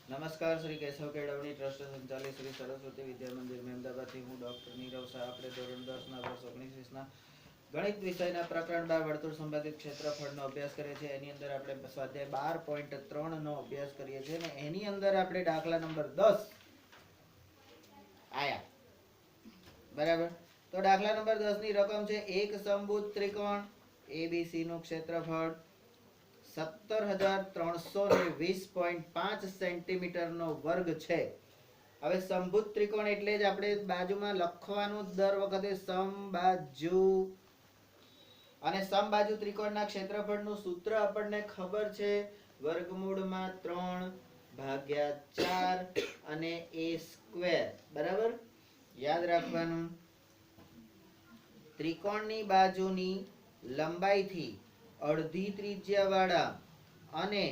નમસ્કાર, શ્રી કેશવ કેળવણી ટ્રસ્ટ સંચાલિત શ્રી સરસ્વતી વિદ્યા મંદિર મહેમદાબાદથી હું ડોક્ટર નીરવ શાહ. આપણે ધોરણ 10ના વર્ષ 19-20ના ગણિત વિષયના પ્રકરણ 12 વર્તુળ સંબંધિત ક્ષેત્રફળનો અભ્યાસ કરીએ છીએ. એની અંદર આપણે સ્વાધ્યાય 12.3 નો અભ્યાસ કરીએ છીએ અને એની અંદર આપણે દાખલા નંબર 10 આયા. બરાબર. તો દાખલા નંબર 10 ની રકમ છે એક સમભુજ ત્રિકોણ એબીસી નું ક્ષેત્રફળ 17,320.5 સેન્ટીમીટર નો વર્ગ છે. હવે સમભુજ ત્રિકોણ એટલે જ આપણે બાજુમાં લખવાનું દર વખતે સમબાજુ, અને સમબાજુ ત્રિકોણના ક્ષેત્રફળનું સૂત્ર આપણને ખબર છે, વર્ગમૂળમાં 3/4 અને a સ્ક્વેર. બરાબર, યાદ રાખવાનું. ત્રિકોણની બાજુની લંબાઈથી અડધી ત્રિજ્યા વાળા અને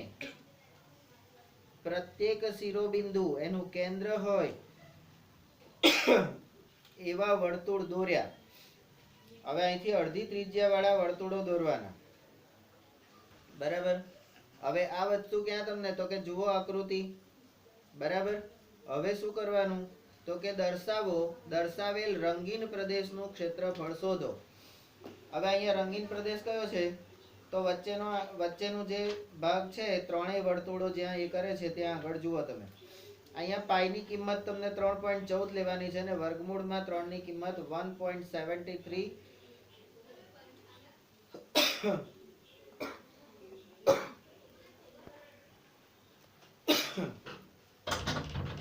પ્રત્યેક શિરોબિંદુ એનું કેન્દ્ર હોય એવા વર્તુળ દોર્યા. હવે અહીંથી અડધી ત્રિજ્યા વાળા વર્તુળો દોરવાના. બરાબર. હવે આ વસ્તુ ક્યાં તમને, તો કે જુઓ આકૃતિ. બરાબર. હવે શું કરવાનું, તો કે દર્શાવેલ રંગીન પ્રદેશનું ક્ષેત્રફળ શોધો. હવે અહીંયા રંગીન પ્રદેશ કયો છે, તો વચ્ચેનું જે ભાગ છે, ત્રણેય વર્તુળો જ્યાં એ કરે છે ત્યાં આગળ જુઓ તમે. અહીંયા પાઈની કિંમત તમને 3.14 લેવાની છે અને વર્ગમૂળમાં 3 ની કિંમત 1.73.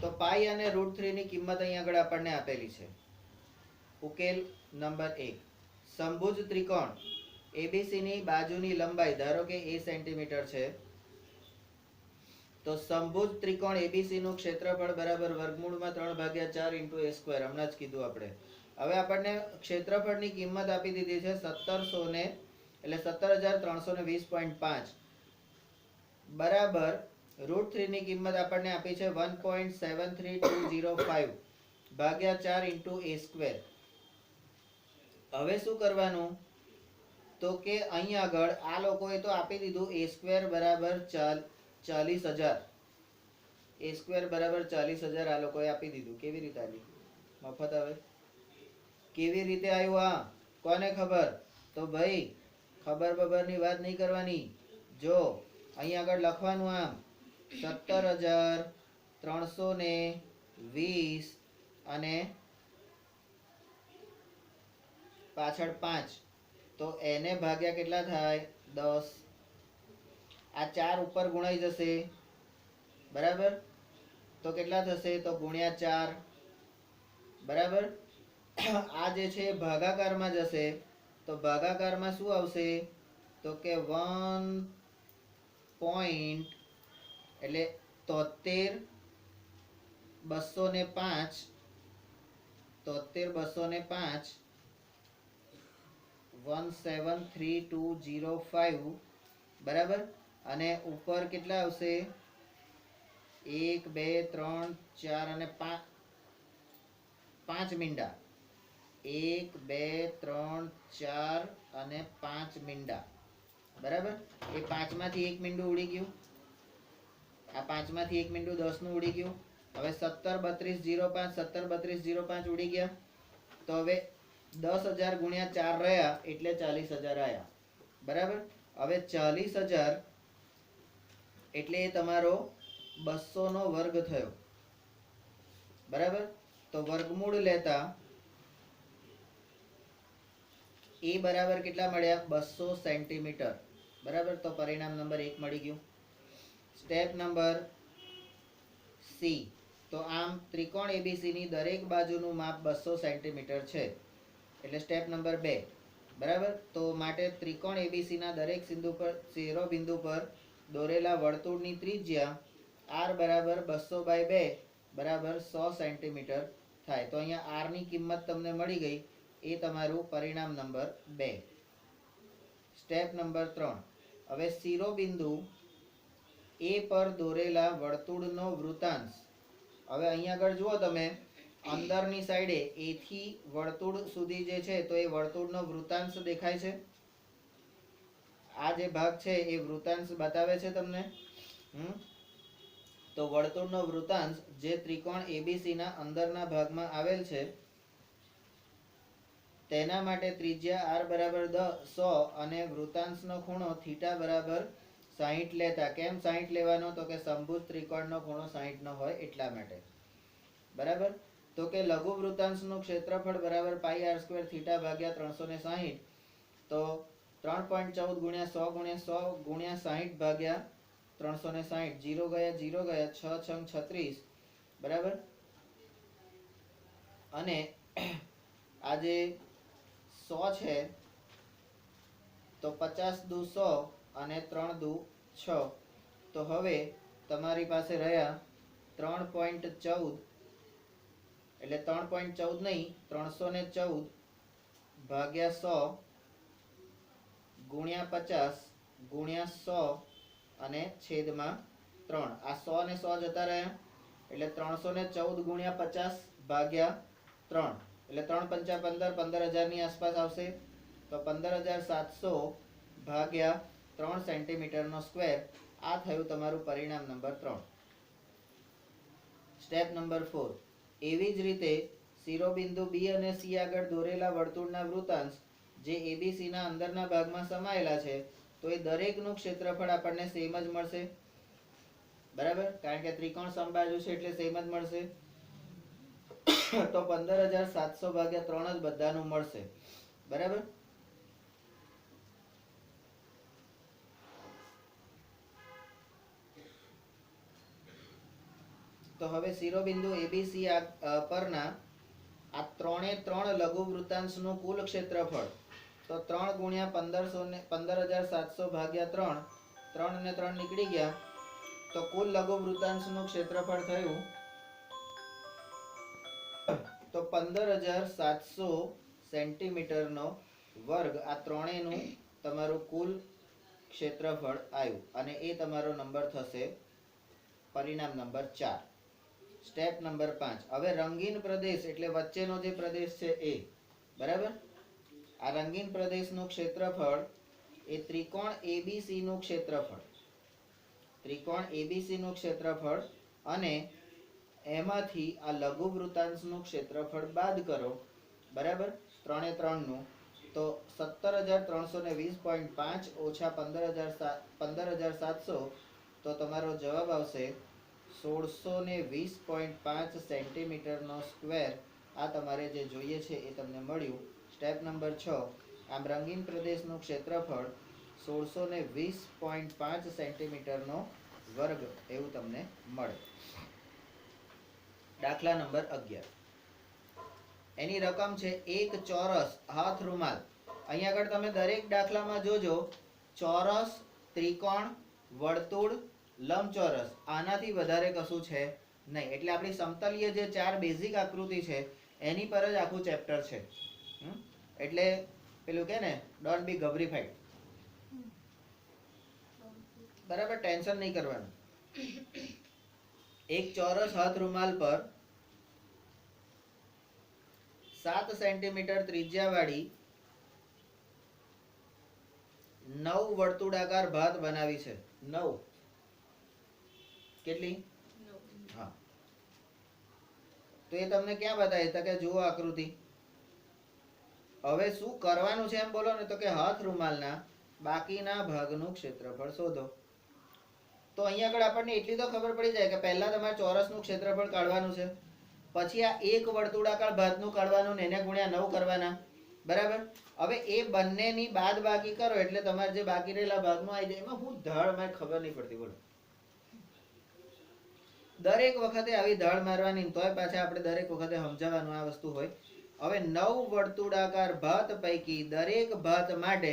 તો પાઈ અને √3 ની કિંમત અહીંયા આગળ આપણને આપેલી છે. ઉકેલ નંબર 1. સમભુજ ત્રિકોણ એબીસી ની બાજુની લંબાઈ ધારો કે a સેન્ટીમીટર છે, તો સમભુજ ત્રિકોણ એબીસી નું ક્ષેત્રફળ બરાબર વર્ગમૂળમાં 3/4 × a સ્ક્વેર. હમણાં જ કીધું આપણે. હવે આપણને ક્ષેત્રફળની કિંમત આપી દીધી છે 17,320.5 બરાબર √3 ની કિંમત આપણને આપી છે 1.73205 ભાગ્યા 4 × a સ્ક્વેર. હવે શું કરવાનું, તો કે અહીંયા આગળ આ લોકોએ તો આપી દીધું a સ્ક્વેર બરાબર 40,000. a સ્ક્વેર બરાબર 40,000 આ લોકોએ આપી દીધું. કેવી રીતે આવી મફત? આવે કેવી રીતે આવ્યું? આ કોને ખબર? તો ભાઈ ખબર બબરની વાત નહીં કરવાની. જો અહીંયા આગળ લખવાનું આમ 17,320 અને પાછળ 5, તો એને ભાગ્યા કેટલા થાય? 10. આ 4 ઉપર ગુણાઈ જશે. બરાબર, તો કેટલા થશે? તો ગુણ્યા 4. બરાબર. આ જે છે ભાગાકારમાં જશે, તો ભાગાકારમાં શું આવશે, તો કે 1 પોઈન્ટ એટલે 73,205 173,205. બરાબર. અને ઉપર કેટલા આવશે? 1 2 3 4 અને 5 મીંડા. 1 2 3 4 અને 5 મીંડા. બરાબર. એ 5 માંથી એક મીંડું ઉડી ગયું. આ 5 માંથી એક મીંડું 10 નું ઉડી ગયું. હવે 17,32,05 ઉડી ગયા. તો હવે 10,000 ગુણ્યા 4 રહ્યા એટલે 40,000 આયા. બરાબર. હવે 40,000 એટલે એ તમારો 200 નો વર્ગ થયો. બરાબર. તો વર્ગમૂળ લેતા એ બરાબર કેટલા મળ્યા? 200 સેન્ટીમીટર. બરાબર. તો પરિણામ નંબર 1 મળી ગયું. Step number C. તો આમ ત્રિકોણ એબીસી ની દરેક બાજુનું માપ 200 સેન્ટીમીટર છે. એટલે સ્ટેપ નંબર 2. બરાબર. તો માટે ત્રિકોણ એબીસી ના દરેક શિરોબિંદુ પર દોરેલા વર્તુળની ત્રિજ્યા r બરાબર 200/2 બરાબર 100 સેન્ટીમીટર થાય. તો અહીંયા r ની કિંમત તમને મળી ગઈ. એ તમારું પરિણામ નંબર 2. Step number 3. હવે શિરોબિંદુ એ પર દોરેલા વર્તુળનો વૃત્તાંશ. હવે અહીંયા આગળ જુઓ તમે, અંદરની સાઈડે એ થી વર્તુળ સુધી જે છે, તો એ વર્તુળનો વૃત્તાંશ દેખાય છે. આ જે ભાગ છે એ વૃત્તાંશ બતાવે છે તમને. તો વર્તુળનો વૃત્તાંશ જે ત્રિકોણ એબીસી ના અંદરના ભાગમાં આવેલ છે તેના માટે ત્રિજ્યા r બરાબર 100 અને વૃત્તાંશનો ખૂણો થીટા બરાબર 60 લેતા. કેમ 60 લેવાનો? તો કે સમભુજ ત્રિકોણનો ખૂણો 60 નો હોય એટલા માટે. બરાબર. તો કે લઘુ વૃત્તાંશનું ક્ષેત્રફળ બરાબર પાઈ r સ્ક્વેર થીટા ભાગ્યા 360. તો 3.14 ગુણ્યા 100 ગુણ્યા 100 ગુણ્યા 60 ભાગ્યા 360. 0 ગયા 0 ગયા 6 6 36. બરાબર. અને આજે 100 છે તો 50 દુ 100 અને 3 દુ 6. તો હવે તમારી પાસે રહ્યા 3.14 એટલે 3.14 નહીં 314 ભાગ્યા 100 ગુણ્યા 50 ગુણ્યા 100 અને છેદમાં 3. આ 100 ને 100 જતા રહ્યા એટલે 314 ગુણ્યા 50 ભાગ્યા 3 એટલે 3 પંચા 15 15,000 ની આસપાસ આવશે. તો 15,700 ભાગ્યા 3 સેન્ટીમીટર નો સ્ક્વેર. આ થયું તમારું પરિણામ નંબર 3. Step number 4. એવી જ રીતે શિરોબિંદુ બી અને સી આગળ દોરેલા વર્તુળના વૃત્તાંશ જે એબીસી ના અંદરના ભાગમાં સમાયેલા છે તો એ દરેકનું ક્ષેત્રફળ આપણને સેમ જ મળશે. બરાબર, કારણ કે ત્રિકોણ સમબાજુ છે એટલે સેમ જ મળશે. તો 15,700 ભાગ્યા 3 જ બધાનું મળશે. બરાબર. તો હવે શિરોબિંદુ એબીસી પરના આ 3 લઘુ વૃત્તાંશનું કુલ ક્ષેત્રફળ તો 3 ગુણ્યા 15,700 ભાગ્યા 3. 3 અને 3 નીકળી ગયા તો કુલ લઘુ વૃત્તાંશનું ક્ષેત્રફળ થયું તો 15,700 સેન્ટીમીટરનો વર્ગ. આ ત્રણેયનું તમારું કુલ ક્ષેત્રફળ આવ્યું અને એ તમારો નંબર થશે પરિણામ નંબર 4. Step number 5. હવે રંગીન પ્રદેશ એટલે વચ્ચેનો જે પ્રદેશ છે એ. બરાબર. આ રંગીન પ્રદેશનું ક્ષેત્રફળ એ ત્રિકોણ એબીસી નું ક્ષેત્રફળ. ત્રિકોણ એબીસી નું ક્ષેત્રફળ અને એમાંથી આ લઘુ વૃત્તાંશનું ક્ષેત્રફળ બાદ કરો. બરાબર. 3 એ 3 નું તો 17,320.5 ઓછા 15,700 તો તમારો જવાબ આવશે 1620.5 સેન્ટીમીટરનો સ્ક્વેર. આ તમારે જે જોઈએ છે એ તમને મળ્યું. Step number 6. આમ રંગીન પ્રદેશનું ક્ષેત્રફળ 1620.5 સેન્ટીમીટરનો વર્ગ એવું તમને મળે. દાખલા નંબર 11. એની રકમ છે એક ચોરસ હાથ રૂમાલ. અહીંયા આગળ તમે દરેક દાખલામાં જોજો ચોરસ, ત્રિકોણ, વર્તુળ, લંબચોરસ, આનાથી વધારે કશું છે નહીં. એટલે આપણી સમતલીય જે 4 બેઝિક આકૃતિ છે એની પર જ આખું ચેપ્ટર છે. એટલે પેલું કે ને ડોન્ટ બી ગભરીફાઈડ. બરાબર, ટેન્શન નહીં કરવાનું. એક ચોરસ હાથ રૂમાલ પર 7 સેન્ટીમીટર ત્રિજ્યાવાળી 9 વર્તુળાકાર ભાત બનાવી છે. 9 કેટલી? હા. તો એ તમને ક્યાં બતાવી? તો કે જુઓ આકૃતિ. હવે શું કરવાનું છે એમ બોલો ને, તો કે હાથ રૂમાલના બાકીના ભાગનું ક્ષેત્રફળ શોધો. તો અહીંયા આગળ આપણને એટલી તો ખબર પડી જાય કે પહેલા તમારે ચોરસનું ક્ષેત્રફળ કાઢવાનું છે, પછી આ એક વર્તુળાકાર ભાતનું કાઢવાનું ને એને ગુણ્યા 9 કરવાના. બરાબર. હવે એ બંનેની બાદ બાકી કરો એટલે તમારે જે બાકી રહેલા ભાગમાં આવી જાય. એમાં હું ધાળ મારે ખબર નહીં પડતી. બોલો, દરેક વખતે આવી ધાળ મારવાની, તોય પાછા આપણે દરેક વખતે સમજાવવાનું આ વસ્તુ હોય. હવે 9 વર્તુળાકાર ભાત પૈકી દરેક ભાત માટે,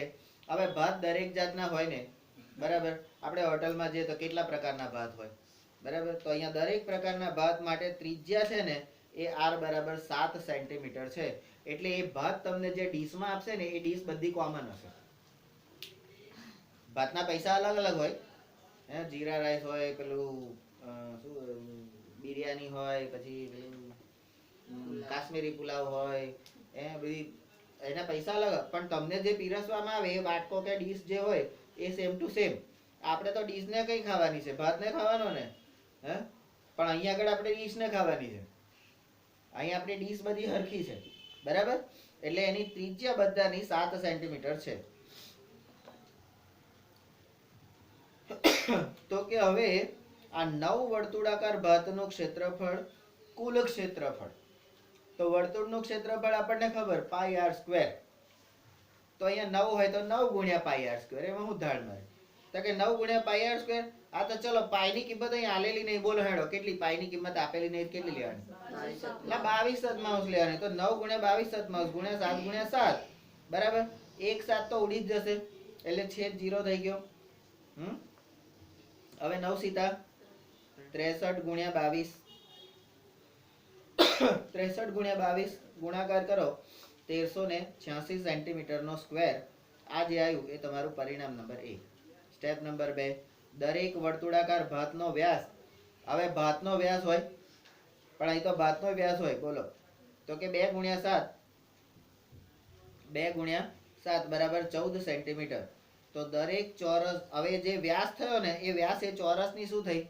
હવે ભાત દરેક જાતના હોય ને. બરાબર. આપણે હોટલમાં જઈએ તો કેટલા પ્રકારના ભાત હોય. બરાબર. તો અહીંયા દરેક પ્રકારના ભાત માટે ત્રિજ્યા છે ને એ r બરાબર 7 સેન્ટીમીટર છે. એટલે એ ભાત તમને જે ડીશમાં આપશે ને એ ડીશ બધી કોમન હશે. ભાતના પૈસા અલગ અલગ હોય. જીરા રાઈસ હોય, પેલું શું બિરયાની હોય, પછી પેલું કાશ્મીરી પુલાવ હોય, બધી એના પૈસા અલગ. પણ તમને જે પીરસવામાં આવે એ વાટકો કે ડીશ જે હોય એ સેમ ટુ સેમ. આપણે તો ડીશને કઈ ખાવાની છે, ભાતને ખાવાનો ને. પણ અહીંયા આગળ આપણે ડીશને ખાવાની છે, અહીંયા આપણી ડીશ બધી હરખી છે, બરાબર. એટલે એની ત્રિજ્યા બધાની 7 સેન્ટીમીટર છે. તો કે હવે આ 9 વર્તુળાકાર ભાતનું ક્ષેત્રફળ, કુલ ક્ષેત્રફળ. તો વર્તુળનું ક્ષેત્રફળ આપણને ખબર પાઈ આર સ્ક્વેર. તો અહીંયા 9 હોય તો 9 ગુણ્યા પાઈ આર સ્ક્વેર. એમાં હું ધાડ મારે તો કે 9 ગુણ્યા પાઈ આર સ્ક્વેર. આ તો ચલો પાઈની કિંમત અહીં આલેલી નહીં. બોલો હેડો કેટલી પાઈની કિંમત આપેલી નહીં, કેટલી લેવાની? એટલે 22 સદમાંશ લેવાની. તો 9 ગુણ્યા 22 સદમાંશ ગુણ્યા 7 ગુણ્યા 7, બરાબર. એક 7 તો ઉડી જ જશે એટલે છેદ 0 થઈ ગયો. હવે 9 સીતા 63 ગુણ્યા 22, 63 ગુણ્યા 22 ગુણાકાર કરો 1386 સેન્ટીમીટર નો સ્ક્વેર. આ જે આવ્યું એ તમારું પરિણામ નંબર 1. સ્ટેપ નંબર 2, દરેક વર્તુળાકાર ભાતનો વ્યાસ. હવે ભાતનો વ્યાસ હોય, પણ અહીં તો ભાતનો વ્યાસ હોય. બોલો તો કે 2 ગુણ્યા 7, 2 ગુણ્યા 7 બરાબર 14 સેન્ટીમીટર. તો દરેક ચોરસ, હવે જે વ્યાસ થયો ને એ વ્યાસ એ ચોરસની શું થઈ?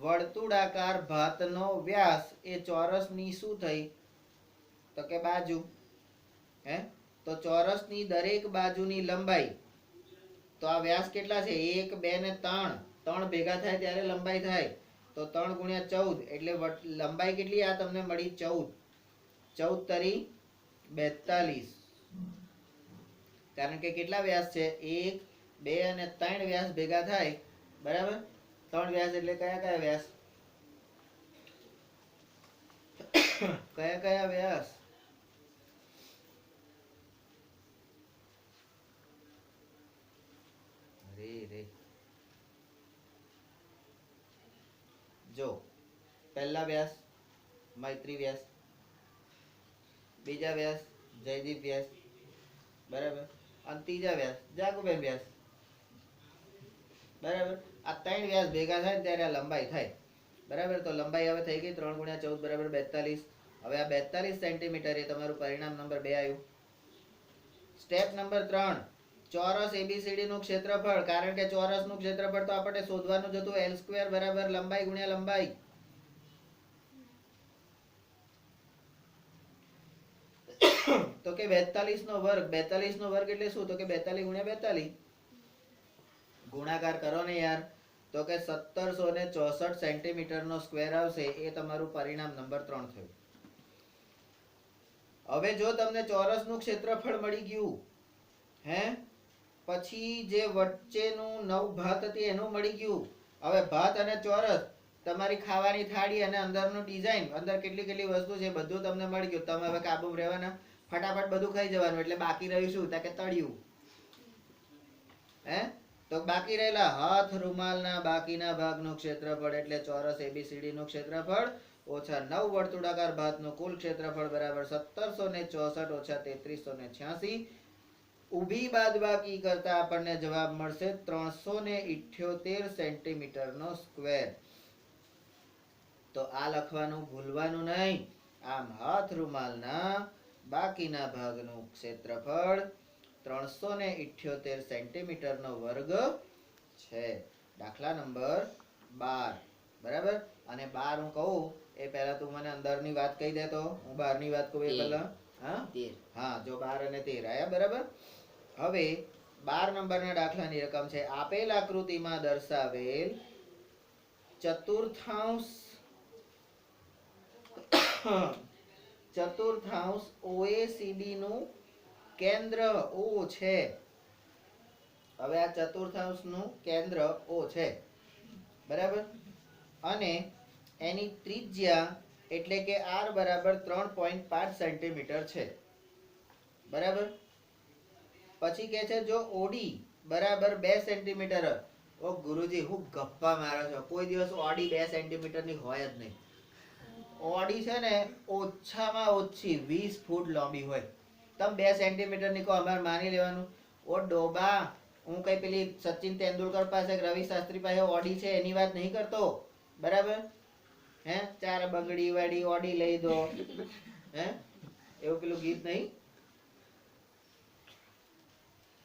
વર્તુળાકાર ભાતનો વ્યાસ એ ચોરસની શું થઈ? તો કે બાજુ. હે તો ચોરસની દરેક બાજુની લંબાઈ. તો આ વ્યાસ કેટલા છે? 1 2 ને 3, 3 ભેગા થાય ત્યારે લંબાઈ થાય. તો 3 ગુણ્યા 14 એટલે લંબાઈ કેટલી આ તમને મળી? 14. 14 તરી 42. કારણ કે કેટલા વ્યાસ છે? 1 2 અને 3 વ્યાસ ભેગા થાય, બરાબર. 3 વ્યાસ એટલે કયા કયા વ્યાસ? કયા કયા વ્યાસ? જો પહેલા વ્યાસ મૈત્રી વ્યાસ, બીજા વ્યાસ જયદીપ વ્યાસ, બરાબર. અને ત્રીજા વ્યાસ જાગુબેન વ્યાસ, બરાબર. આ 3 વ્યાસ ભેગા થાય ત્યારે આ લંબાઈ થાય, બરાબર. તો લંબાઈ હવે થઈ ગઈ 3 ગુણ્યા 14 બરાબર 42. હવે આ 42 સેન્ટીમીટર એ તમારું પરિણામ નંબર 2 આવ્યું. સ્ટેપ નંબર 3, ચોરસ એબીસીડી નું ક્ષેત્રફળ. કારણ કે ચોરસ નું ક્ષેત્રફળ તો આપણે શોધવાનું જ હતું. L સ્ક્વેર બરાબર લંબાઈ ગુણ્યા લંબાઈ. તો કે 42 નો વર્ગ. 42 નો વર્ગ એટલે શું? તો કે 42 ગુણ્યા 42. ગુણાકાર કરો ને યાર. તો કે 1764 સેન્ટીમીટર નો સ્ક્વેર આવશે. એ તમારું પરિણામ નંબર 3 થયું. હવે જો તમને ચોરસ નું ક્ષેત્રફળ મળી ગયું, હે, પછી જે વચ્ચેનું 9 ભાત હતી એનું મળી ગયું. હવે ભાત અને ચોરસ, તમારી ખાવાની થાળી અને અંદરનું ડિઝાઇન, અંદર કેટલી કેટલી વસ્તુ છે બધું તમને મળી ગયું. તમે હવે કાબુ રહેવાના, ફટાફટ બધું ખાઈ જવાનું. એટલે બાકી રહ્યું શું? કે તળિયું. હે તો બાકી રહેલા હાથ રૂમાલના બાકીના ભાગનું ક્ષેત્રફળ એટલે ચોરસ એબીસીડી નું ક્ષેત્રફળ ઓછા 9 વર્તુળાકાર ભાતનું કુલ ક્ષેત્રફળ બરાબર 1764 ઓછા 3386. ઊભી બાદબાકી કરતા આપણને જવાબ મળશે 378 સેન્ટીમીટર નો સ્ક્વેર. તો આ લખવાનું ભૂલવાનું નહીં. આમ હાથ રૂમાલના બાકીના ભાગનું ક્ષેત્રફળ 378 સેન્ટીમીટર નો વર્ગ છે. દાખલા નંબર 12, બરાબર. અને 12 હું કહું એ પહેલા તું મને અંદરની વાત કહી દે. તો હું બહારની વાત કહું એ પહેલા. હા જો 12 અને 13 આયા, બરાબર. હવે 12 નંબરના દાખલાની રકમ છે. આપેલ આકૃતિમાં દર્શાવેલ ચતુર્થાંશ OECD નું કેન્દ્ર O છે. હવે આ ચતુર્થાંશનું કેન્દ્ર O છે, બરાબર. અને એની ત્રિજ્યા એટલે કે R બરાબર 3.5 સેન્ટીમીટર છે, બરાબર. પછી કે છે જો OD બરાબર 2 સેન્ટીમીટર. ઓ ગુરુજી હું ગપ્પા મારો છો. કોઈ દિવસ OD 2 સેન્ટીમીટર ની હોય જ નહીં. OD છે ને ઓછામાં ઓછી 20 ફૂટ લાંબી હોય. તમે 2 સેન્ટીમીટર ની કહો, અમારે માની લેવાનું. ઓ ડોબા, હું કઈ પેલી સચિન તેંડુલકર પાસે, રવિ શાસ્ત્રી પાસે ઓડી છે એની વાત નહીં કરતો, બરાબર. હે 4 બંગડી વાળી ઓડી લઈ દો, હે એવું પેલું ગીત નહીં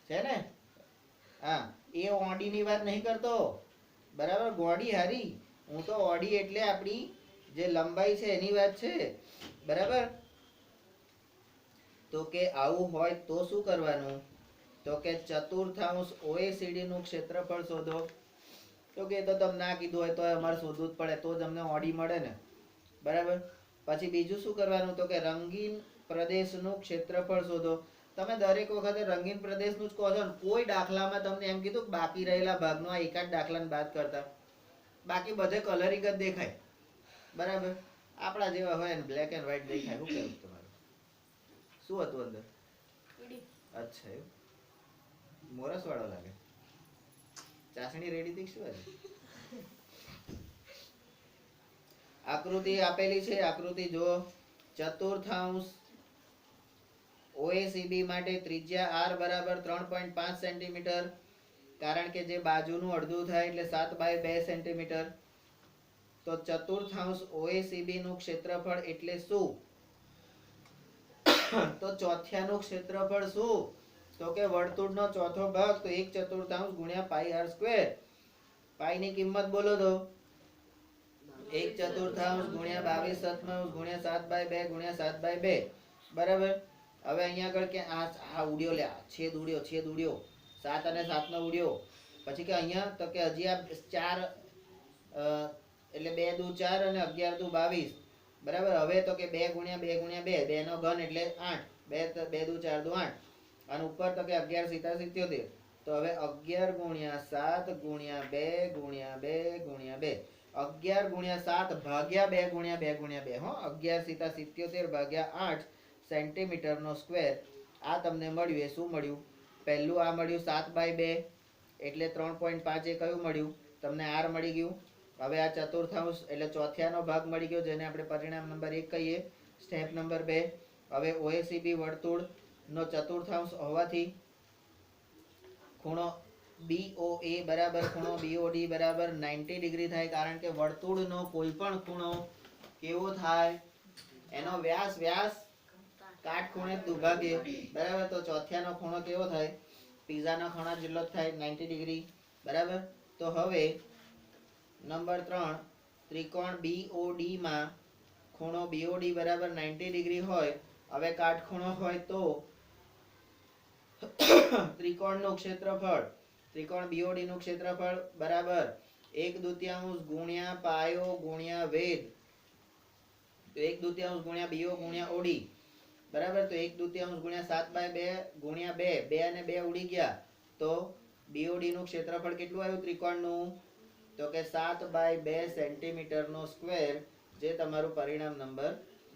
છે ને? હા, એ ઓડી ની વાત નહીં કરતો, બરાબર. ગોડી હારી હું તો ઓડી એટલે આપણી જે લંબાઈ છે એની વાત છે, બરાબર. તો કે આવું હોય તો શું કરવાનું, તો કે ચતુર્થાંશ OECD નું ક્ષેત્રફળ શોધો. તો કે તો તમને ના કીધું હોય તો અમારે શોધવું જ પડે, તો જ અમને ઓડી મળે ને, બરાબર. પછી બીજું શું કરવાનું, તો કે રંગીન પ્રદેશનું ક્ષેત્રફળ શોધો. તમે દરેક વખતે રંગીન પ્રદેશનું જ કહો છો ને, કોઈ દાખલામાં તમને એમ કીધું કે બાકી રહેલા ભાગનો આ એકાદ દાખલાને બાદ કરતા, બાકી બધે કલરિંગ જ દેખાય, બરાબર. આપણા જેવા હોય ને બ્લેક એન્ડ વ્હાઈટ દેખાય. શું કહેવું તમારું, શું હતું અંદર? અચ્છા એવું, મોરસ વાળો લાગે. ચાસણી રેડી થઈ શું આજે? આકૃતિ આપેલી છે, આકૃતિ જો. ચતુર્થાંશ OECD માટે ત્રિજ્યા r બરાબર 3.5 સેન્ટીમીટર, કારણ કે જે બાજુનું અડધું થાય એટલે 7/2 સેન્ટીમીટર. તો ચતુર્થાંશ OECD નું ક્ષેત્રફળ એટલે શું? તો ચોથિયાનું ક્ષેત્રફળ શું? તો કે વર્તુળનો ચોથો ભાગ, તો 1/4 ગુણ્યા પાઈ r સ્ક્વેર. પાઈ ની કિંમત બોલો તો 1/4 ગુણ્યા 22/7 ગુણ્યા 7/2 ગુણ્યા 7/2, બરાબર. હવે અહીંયા આગળ કે આ ઉડ્યો, લે છેદ ઉડ્યો, છેદ ઉડ્યો, 7 અને 7 નો ઉડ્યો. પછી કે અહીંયા તો કે હજી આ 4 એટલે 2 દુ 4 અને 11 દુ 22, બરાબર. હવે તો કે 2 ગુણ્યા 2 ગુણ્યા 2, 2 નો ઘન એટલે 8, 2 દુ 4 દુ 8, અને ઉપર તો કે 11 સીતા 77. તો હવે 11 ગુણ્યા 7 ગુણ્યા 2 ગુણ્યા 2 ગુણ્યા 2, 11 ગુણ્યા 7 ભાગ્યા 2 ગુણ્યા 2 ગુણ્યા 2, હો 11 સીતા 77 ભાગ્યા 8 સેન્ટીમીટર નો સ્ક્વેર. આ તમને મળ્યું. એ શું મળ્યું? પહેલું આ મળ્યું 7/2 એટલે 3.5. એ કયું મળ્યું તમને? r મળી ગયું. હવે આ ચતુર્થાંશ એટલે ચોથિયાનો ભાગ મળી ગયો, જેને આપણે પરિણામ નંબર 1 કહીએ. Step number 2. હવે OECD વર્તુળ નો ચતુર્થાંશ હોવાથી ખૂણો BOA બરાબર ખૂણો BOD બરાબર 90 ડિગ્રી થાય, કારણ કે વર્તુળનો કોઈ પણ ખૂણો કેવો થાય? એનો વ્યાસ કાટખૂણે દુભાગે, બરાબર. તો ચોથિયાનો ખૂણો કેવો થાય? પીઝાના ખૂણા જેટલો જ થાય, 90 ડિગ્રી, બરાબર. તો હવે નંબર 3, ત્રિકોણ BOD માં ખૂણો BOD બરાબર 90 ડિગ્રી હોય. હવે કાટખૂણો હોય તો ત્રિકોણનું ક્ષેત્રફળ, ત્રિકોણ BOD નું ક્ષેત્રફળ બરાબર 1/2 ગુણ્યા પાયો ગુણ્યા વેધ. તો 1/2 ગુણ્યા BO ગુણ્યા OD, બરાબર. તો 1/2 ગુણ્યા 7/2 ગુણ્યા 2, 2 અને 2 ઉડી ગયા. તો BOD નું ક્ષેત્રફળ કેટલું આવ્યું ત્રિકોણનું? તો કે 7/2 સેન્ટીમીટર નો સ્ક્વેર, જે તમારું પરિણામ નંબર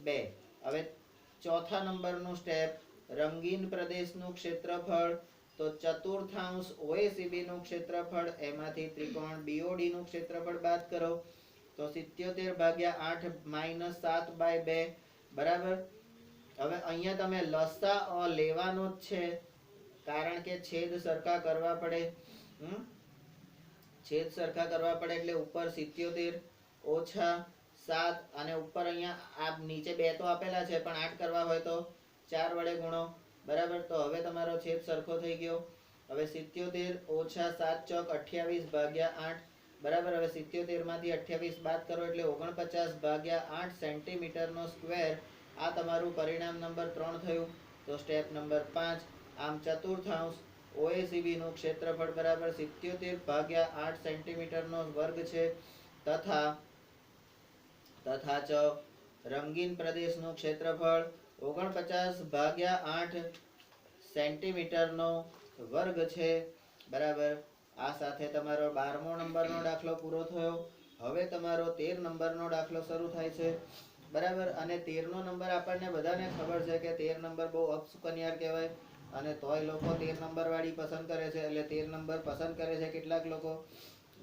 2. હવે ચોથા નંબરનું સ્ટેપ, રંગીન પ્રદેશનું ક્ષેત્રફળ. તો ચતુર્થાંશ OECD નું ક્ષેત્રફળ, એમાંથી ત્રિકોણ BOD નું ક્ષેત્રફળ બાદ કરો. તો 77 ભાગ્યા 8 માઇનસ 7/2, બરાબર. હવે અહીંયા તમે લસા લેવાનો જ છે, કારણ કે છેદ સરખા કરવા પડે. છેદ સરખા કરવા પડે એટલે ઉપર 77 ઓછા 7, અને ઉપર અહીંયા આ નીચે 2 તો આપેલા છે, પણ 8 કરવા હોય તો 4 વડે ગુણો, બરાબર. તો હવે તમારો છેદ સરખો થઈ ગયો. હવે 77 ઓછા 7 ચોક 28 ભાગ્યા 8, બરાબર. હવે 77 માંથી 28 બાદ કરો એટલે 49 ભાગ્યા 8 સેન્ટીમીટર નો સ્ક્વેર. આ તમારું પરિણામ નંબર 3 થયું. તો સ્ટેપ નંબર 5, આમ ચતુર્થાંશ OECD નું ક્ષેત્રફળ બરાબર 77 ભાગ્યા 8 સેન્ટીમીટર નો વર્ગ છે, તથા ચ રંગીન પ્રદેશનું ક્ષેત્રફળ 49 ભાગ્યા 8 સેન્ટીમીટર નો વર્ગ છે, બરાબર. આ સાથે તમારો 12મો નંબરનો દાખલો પૂરો થયો. હવે તમારો 13 નંબરનો દાખલો શરૂ થાય છે, બરાબર. અને 13નો નંબર આપણને બધાને ખબર છે કે 13 નંબર બહુ અપસુકન્યાર કહેવાય, અને તોય લોકો 13 નંબર વાળી પસંદ કરે છે. એટલે 13 નંબર પસંદ કરે છે કેટલાક લોકો,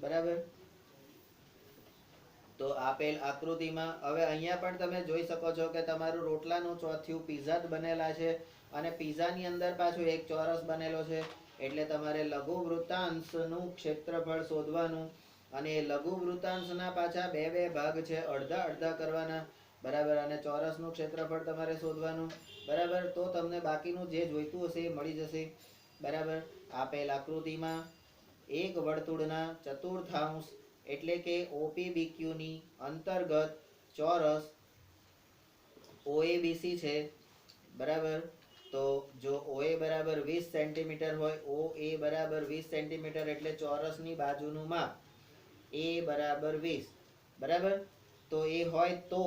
બરાબર. તો આપેલ આકૃતિમાં હવે અહીંયા પણ તમે જોઈ શકો છો કે તમારું રોટલાનું ચોથિયું પીઝા જ બનેલા છે, અને પીઝાની અંદર પાછું એક ચોરસ બનેલો છે. એટલે તમારે લઘુ વૃત્તાંશનું ક્ષેત્રફળ શોધવાનું, અને એ લઘુ વૃત્તાંશના પાછા બે ભાગ છે, અડધા અડધા કરવાના, બરાબર. અને ચોરસનું ક્ષેત્રફળ તમારે શોધવાનું, બરાબર. તો તમને બાકીનું જે જોઈતું હશે એ મળી જશે, બરાબર. આપેલ આકૃતિમાં એક વર્તુળના ચતુર્થાંશ એટલે કે OPBQ ની અંતર્ગત ચોરસ OABC છે બરાબર. તો જો OA બરાબર 20 સેન્ટીમીટર હોય, OA બરાબર 20 સેન્ટીમીટર એટલે ચોરસની બાજુનું માપ A બરાબર 20 બરાબર. તો એ હોય તો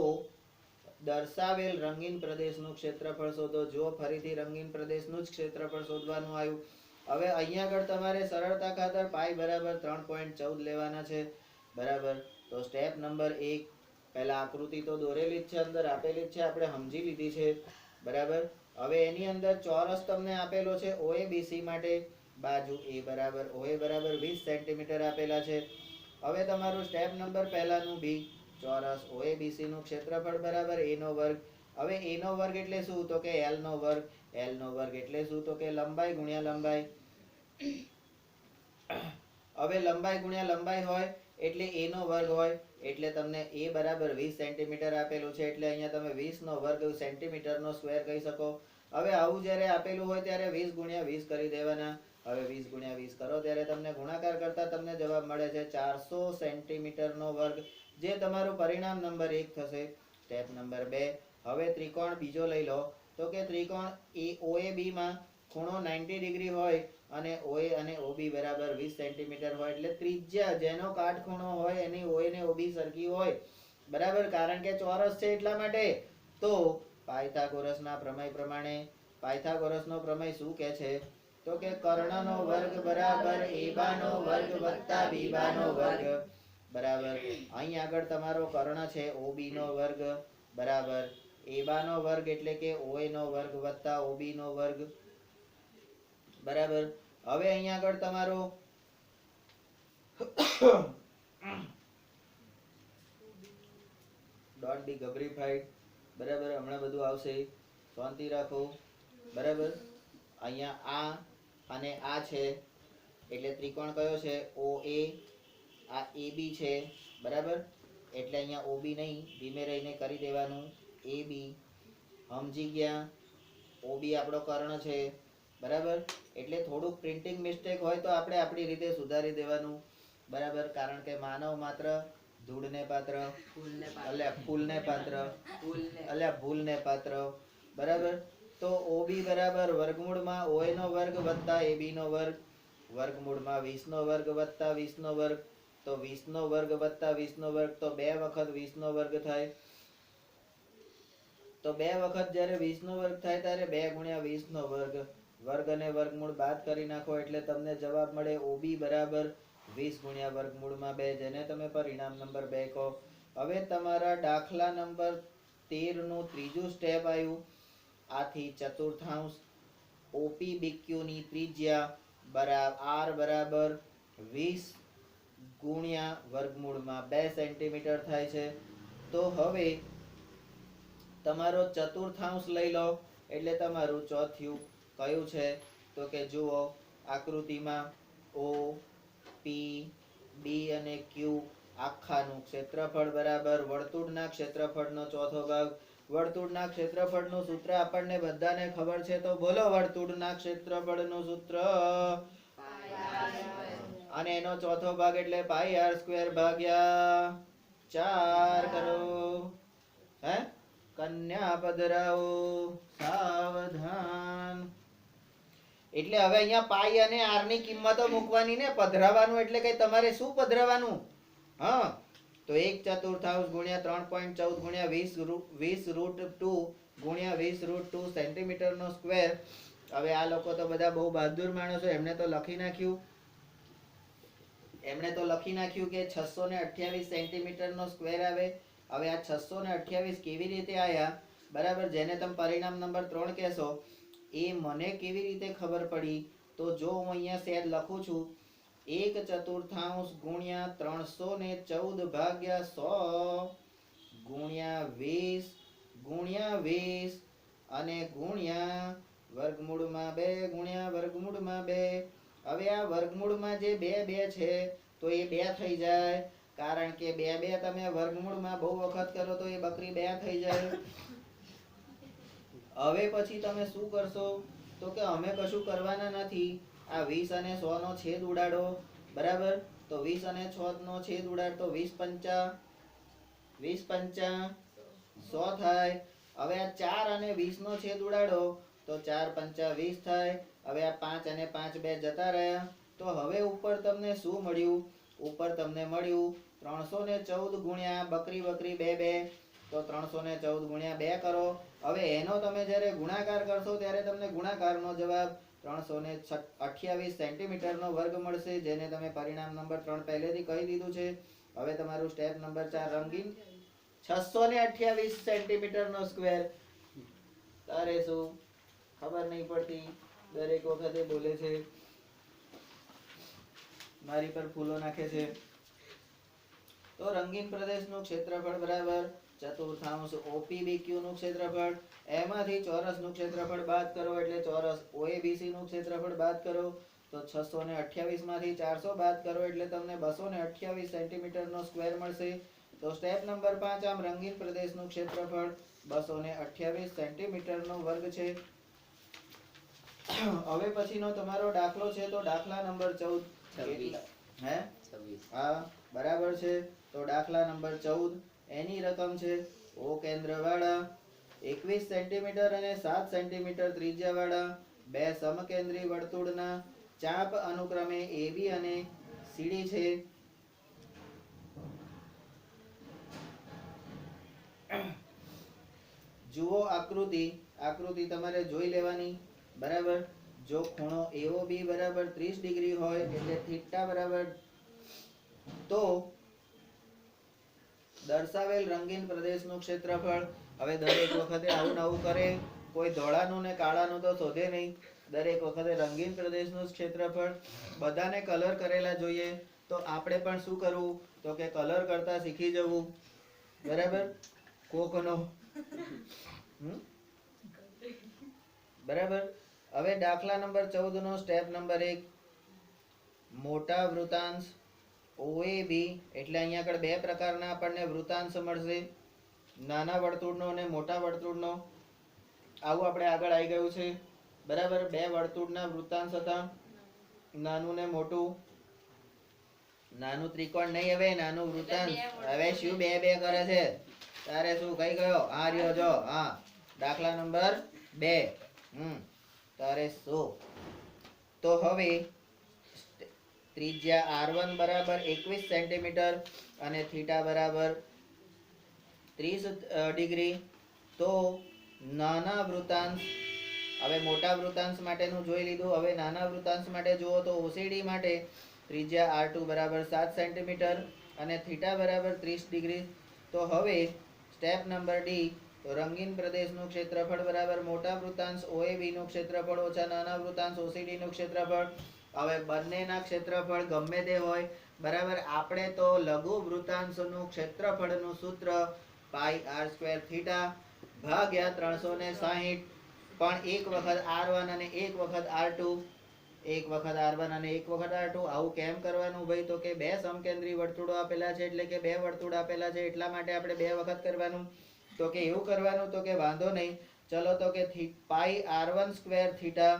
દર્શાવેલ રંગીન પ્રદેશનું ક્ષેત્રફળ શોધો. જો ફરીથી રંગીન પ્રદેશનું જ ક્ષેત્રફળ શોધવાનું આવ્યું. હવે અહીંયા આગળ તમારે સરળતા ખાતર પાઈ બરાબર 3.14 લેવાના છે બરાબર. તો સ્ટેપ નંબર 1 પહેલા આકૃતિ તો દોરેલી જ છે, અંદર આપેલી જ છે, આપણે સમજી લીધી છે બરાબર. હવે એની અંદર ચોરસ તમને આપેલો છે OABC માટે, બાજુ A બરાબર OA બરાબર 20 સેન્ટીમીટર આપેલા છે. હવે તમારું સ્ટેપ નંબર પહેલાનું બી ચોરસ OABC નું ક્ષેત્રફળ બરાબર A નો વર્ગ. હવે A નો વર્ગ એટલે શું? તો કે L નો વર્ગ. L નો વર્ગ એટલે શું? તો કે લંબાઈ ગુણ્યા લંબાઈ. હવે લંબાઈ ગુણ્યા લંબાઈ હોય એટલે A નો વર્ગ હોય, એટલે તમને A બરાબર 20 સેન્ટીમીટર આપેલું છે, એટલે અહીંયા તમે 20 નો વર્ગ સેન્ટીમીટર નો સ્ક્વેર કહી શકો. હવે આવું જ્યારે આપેલું હોય ત્યારે 20 ગુણ્યા 20 કરી દેવાના. હવે 20 ગુણ્યા 20 કરો ત્યારે તમને ગુણાકાર કરતા તમને જવાબ મળે છે 400 સેન્ટીમીટર નો વર્ગ, જે તમારું પરિણામ નંબર 1 થશે. સ્ટેપ નંબર 2, હવે ત્રિકોણ બીજો લઈ લો. તો કે ત્રિકોણ OAB માં ખૂણો 90 ડિગ્રી હોય અને OA અને OB બરાબર 20 સેન્ટીમીટર હોય, એટલે ત્રિજ્યા જેનો કાટખૂણો હોય એની OA ને OB સરખી હોય બરાબર, કારણ કે ચોરસ છે એટલા માટે. તો પાયથાગોરસના પ્રમેય પ્રમાણે, પાયથાગોરસનો પ્રમેય શું કહે છે? તો કે કર્ણનો વર્ગ બરાબર એબાનો વર્ગ વત્તા બીબાનો વર્ગ બરાબર. અહીં આગળ તમારો કર્ણ છે OB નો વર્ગ બરાબર એબાનો વર્ગ એટલે કે OA નો વર્ગ વત્તા OB નો વર્ગ બરાબર. હવે અહીંયા આગળ તમારો ડોન્ટ બી ગભરીફાઈડ બરાબર, હમણાં બધું આવશે, શાંતિ રાખો બરાબર. અહીંયા આ અને આ છે એટલે ત્રિકોણ કયો છે? OA. આ AB છે બરાબર, એટલે અહીંયા OB નહીં, ધીમે રહીને કરી દેવાનું AB. સમજી ગયા? OB આપણો કર્ણ છે બરાબર. એટલે થોડુંક પ્રિન્ટિંગ મિસ્ટેક હોય તો આપણે આપણી રીતે સુધારી દેવાનું બરાબર, કારણ કે માનવ માત્ર ધૂળને પાત્ર, ફૂલને પાત્ર, ભૂલને પાત્ર બરાબર. તો OB બરાબર વર્ગમૂળમાં OA નો વર્ગ વત્તા AB નો વર્ગ, વર્ગમૂળમાં 20 નો વર્ગ વત્તા 20 નો વર્ગ. તો 20 નો વર્ગ વત્તા 20 નો વર્ગ તો 2 વખત 20 નો વર્ગ થાય. તો 2 વખત જ્યારે 20 નો વર્ગ થાય ત્યારે 2 ગુણ્યા 20 નો વર્ગ. વર્ગ અને વર્ગમૂળ બાદ કરી નાખો એટલે તમને જવાબ મળે OB બરાબર 20 ગુણ્યા વર્ગમૂળમાં 2, જેને તમે પરિણામ નંબર 2 કહો. હવે તમારા દાખલા નંબર 13 નું ત્રીજું સ્ટેપ આવ્યું. આથી ચતુર્થાંશ OPBQ ની ત્રિજ્યા R બરાબર 20 ગુણ્યા વર્ગમૂળમાં 2 સેન્ટીમીટર થાય છે. તો હવે તમારો ચતુર્થાંશ લઈ લો એટલે તમારું ચોથિયું કયું છે? તો કે જુઓ આકૃતિમાં O, P, B અને Q આખાનું ક્ષેત્રફળ બરાબર વર્તુળના ક્ષેત્રફળનો ચોથો ભાગ. વર્તુળના ક્ષેત્રફળનું સૂત્ર આપણને બધાને ખબર છે, તો બોલો વર્તુળના ક્ષેત્રફળનું સૂત્ર. અને એનો ચોથો ભાગ એટલે પાઈ r² ભાગ્યા 4 કરો. હે કન્યા પધરાવો સાવધાન. એટલે હવે અહીંયા પાઈ અને r ની કિંમતો મૂકવાની ને, પધરાવાનું એટલે કે તમારે શું પધરાવાનું? હા, તો 1/4 ગુણ્યા 3.14 ગુણ્યા 20√2 ગુણ્યા 20√2 સેન્ટીમીટર નો સ્ક્વેર. હવે આ લોકો તો બધા બહુ બહાદુર માણસો, એમણે તો લખી નાખ્યું કે 628 સેન્ટીમીટર નો સ્ક્વેર આવે. હવે આ 628 કેવી રીતે આયા બરાબર, જેને તમે પરિણામ નંબર 3 કહેશો, એ મને કેવી રીતે ખબર પડી? તો જો હું અહીંયા સેજ લખું છું 1/4 ગુણ્યા 314 ભાગ્યા 100 ગુણ્યા 20 ગુણ્યા 20 અને ગુણ્યા વર્ગમૂળમાં 2 ગુણ્યા વર્ગમૂળમાં 2. હવે આ વર્ગમૂળમાં જે 2 છે તો એ 2 થઈ જાય, કારણ કે 2 તમે વર્ગમૂળમાં બહુ વખત કરો તો એ બકરી 2 થઈ જાય. હવે પછી તમે શું કરશો? તો કે અમે કશું કરવાના નથી, આ 20 અને 100 નો છેદ ઉડાડો બરાબર. તો 20 અને 6 નો છેદ ઉડાડ તો 20 પંચા 100 થાય. હવે આ 4 અને 20 નો છેદ ઉડાડો તો 4 પંચા 20 થાય. હવે આ 5 અને 5 બે જતા રહ્યા. તો હવે ઉપર તમને શું મળ્યું? ઉપર તમને મળ્યું 314 ગુણ્યા બકરી બકરી 2 2, તો 314 ગુણ્યા 2 કરો. હવે એનો તમે જ્યારે ગુણાકાર કરશો ત્યારે તમને ગુણાકારનો જવાબ 328 સેન્ટીમીટરનો વર્ગ મળશે, જેને તમે પરિણામ નંબર 3 પહેલેથી કહી દીધું છે. હવે તમારું સ્ટેપ નંબર 4 રંગીન 628 સેન્ટીમીટરનો સ્ક્વેર. તારે શું ખબર નહીં પડતી, દરેક વખતે બોલે છે, મારી પર ફૂલો નાખે છે. તો રંગીન પ્રદેશનું ક્ષેત્રફળ બરાબર ચતુર્થાંશ OPBQ નું ક્ષેત્રફળ. એમાંથી ચોરસનું ક્ષેત્રફળ બાદ કરો એટલે ચોરસ OABC નું ક્ષેત્રફળ બાદ કરો. તો 628 માંથી 400 બાદ કરો એટલે તમને 228 સેન્ટીમીટરનો સ્ક્વેર મળશે. તો સ્ટેપ નંબર 5 આમ રંગીન પ્રદેશનું ક્ષેત્રફળ 228 સેન્ટીમીટરનો વર્ગ છે. હવે પછીનો તમારો દાખલો છે, તો દાખલા નંબર 14 હે 26 હા બરાબર છે. તો દાખલા નંબર 14 એની રકમ છે ઓ કેન્દ્રવાળા 21 સેન્ટીમીટર અને 7 સેન્ટીમીટર ત્રિજ્યાવાળા બે સમકેન્દ્રી વર્તુળના ચાપ અનુક્રમે AB અને CD છે. જુઓ આકૃતિ તમારે જોઈ લેવાની બરાબર. જો ખૂણો AOB બરાબર 30 ડિગ્રી હોય એટલે થીટા બરાબર, તો દર્શાવેલ રંગીન પ્રદેશનું ક્ષેત્રફળ. હવે દરેક વખતે આવું નવું કરે, કોઈ ધોળાનું ને કાળાનું તો શોધે નહીં. દરેક વખતે રંગીન પ્રદેશનું ક્ષેત્રફળ બધાને કલર કરેલા જોઈએ. તો આપણે પણ શું કરવું? તો કે કલર કરતા શીખી જવું બરાબર. કોકનો બરાબર. હવે દાખલા નંબર 14 નો સ્ટેપ નંબર 1 મોટા વૃતાંશ OAB એટલે અહીંયા આગળ બે પ્રકારના આપણને વૃતાંશ મળશે, નાના વર્તુળનો અને મોટા વર્તુળનો. આવું આપણે આગળ આવી ગયું છે બરાબર. બે વર્તુળના વૃતાંશ હતા, નાનું ને મોટું. નાનું ત્રિકોણ નહીં, હવે નાનું વૃતાંશ. હવે શું બે બે કરે છે? તારે શું કઈ ગયો? આ રહ્યો જો, હા દાખલા નંબર 2. તારે શું? તો હવે ત્રિજ્યા R1 બરાબર 21 સેન્ટીમીટર અને થીટા બરાબર 30 ડિગ્રી. તો નાના વૃતાંશ, હવે મોટા વૃતાંશ માટેનું જોઈ લીધું. હવે નાના વૃતાંશ માટે જુઓ તો OCD માટે ત્રિજ્યા R2 બરાબર 7 સેન્ટીમીટર અને થીટા બરાબર 30 ડિગ્રી. તો હવે સ્ટેપ નંબર D, તો રંગીન પ્રદેશનું ક્ષેત્રફળ બરાબર મોટા વૃતાંશ OAB નું ક્ષેત્રફળ ઓછા નાના વૃતાંશ OCD નું ક્ષેત્રફળ. હવે બંનેના ક્ષેત્રફળ ગમે તે હોય બરાબર. આપણે તો લઘુ વૃતાંશનું ક્ષેત્રફળનું સૂત્ર પાઈ r² થીટા ભાગ્યા 360, પણ એક વખત R1 અને એક વખત R2, એક વખત R1 અને એક વખત R2. આવું કેમ કરવાનું ભાઈ? તો કે બે સમકેન્દ્રી વર્તુળો આપેલા છે, એટલે કે બે વર્તુળ આપેલા છે, એટલા માટે આપણે બે વખત કરવાનું. તો કે એવું કરવાનું, તો કે વાંધો નહીં. ચલો તો કે પાઈ r1² થીટા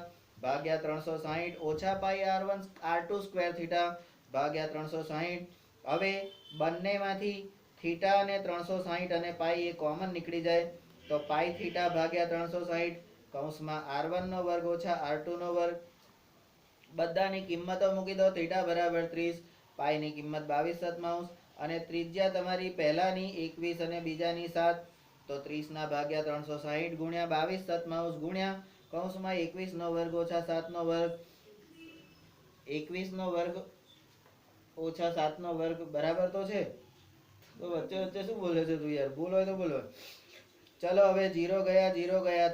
ભાગ્યા 360 ઓછા પાઈ r2² થીટા ભાગ્યા 360. હવે બંનેમાંથી થીટા અને 360 અને પાઈ એ કોમન નીકળી જાય. તો પાઈ થીટા ભાગ્યા 360 કૌંસમાં r1 નો વર્ગ ઓછા r2 નો વર્ગ. બધાની કિંમતો મૂકી દો. થીટા બરાબર 30, પાઈની કિંમત 22/7 અને ત્રિજ્યા તમારી પહેલાની 21 અને બીજાની 7. તો 30 ના ભાગ્યા 360 ગુણ્યા 22/7 ગુણ્યા કૌંસમાં 21 નો વર્ગ ઓછા 7 નો વર્ગ. 21 નો વર્ગ ઓછા 7 નો વર્ગ બરાબર તો છે. તો વચ્ચે વચ્ચે શું બોલે છે તું યાર? ભૂલ હોય તો બોલો. ચલો હવે 0 ગયા